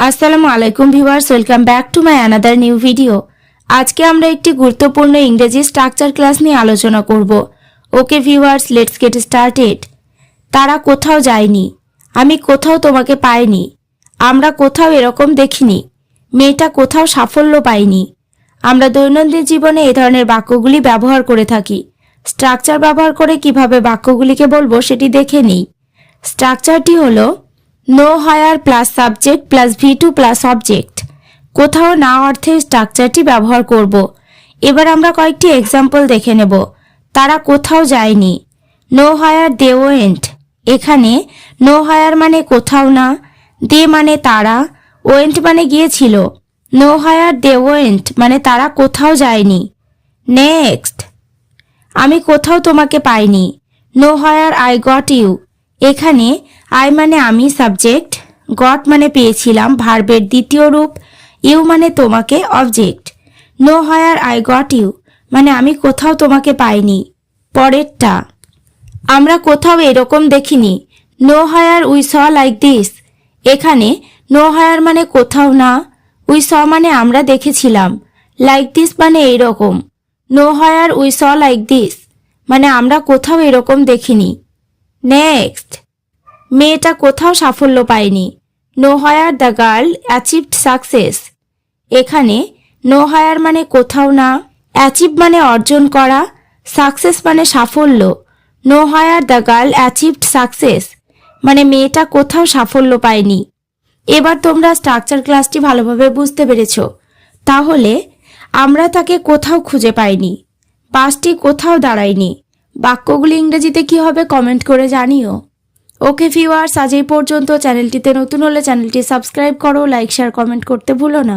আসসালামু আলাইকুম viewers, welcome back to my another new video. আজকে আমরা একটি গুরুত্বপূর্ণ ইংরেজি স্ট্রাকচার ক্লাস নিয়ে আলোচনা করব। Okay viewers, let's get started. তারা কোথাও যায়নি, আমি কোথাও তোমাকে পাইনি, আমরা কোথাও এরকম দেখিনি, মেয়েটা কোথাও সাফল্য পায়নি। আমরা দৈনন্দিন জীবনে এই ধরনের বাক্যগুলি ব্যবহার করে থাকি। স্ট্রাকচার ব্যবহার করে কিভাবে বাক্যগুলিকে বলবো সেটি দেখে নিই। স্ট্রাকচারটি হলো nowhere plus subject plus V2 plus object. কোথাও না অর্থে স্ট্রাকচারটি ব্যবহার করব। এবার আমরা কয়েকটি এক্সাম্পল দেখে নেব। তারা কোথাও যায়নি, নো হায়ার দে ওয়েন্ট। এখানে নো হায়ার মানে কোথাও না, দে মানে তারা, ওয়েন্ট মানে গিয়েছিল। নো হায়ার দে ওয়েন্ট মানে তারা কোথাও যায়নি। নেক্সট, আমি কোথাও তোমাকে পাইনি, nowhere I got you. এখানে আই মানে আমি সাবজেক্ট, গট মানে পেয়েছিলাম ভার্বের দ্বিতীয় রূপ, ইউ মানে তোমাকে object. Nowhere I got you মানে আমি কোথাও তোমাকে পাইনি। পরেরটা, আমরা কোথাও এরকম দেখিনি, nowhere we saw like this. এখানে নো হায়ার মানে কোথাও না, উই স মানে আমরা দেখেছিলাম, লাইক দিস মানে এইরকম। Nowhere we saw like this মানে আমরা কোথাও এরকম দেখিনি। নেক্সট, মেয়েটা কোথাও সাফল্য পায়নি, nowhere the girl achieved success. এখানে নো হায়ার মানে কোথাও না, অ্যাচিভ মানে অর্জন করা, সাকসেস মানে সাফল্য। Nowhere the girl achieved success মানে মেয়েটা কোথাও সাফল্য পায়নি। এবার তোমরা স্ট্রাকচার ক্লাসটি ভালোভাবে বুঝতে পেরেছ। তাহলে আমরা তাকে কোথাও খুঁজে পাইনি, বাসটি কোথাও দাঁড়ায়নি। বাক্যগুলি ইংরেজিতে কি হবে কমেন্ট করে জানিও। ওকে ভিউয়ার্স, আজ এই পর্যন্ত। চ্যানেলটিতে নতুন হলে চ্যানেলটি সাবস্ক্রাইব করো, লাইক শেয়ার কমেন্ট করতে ভুলো না।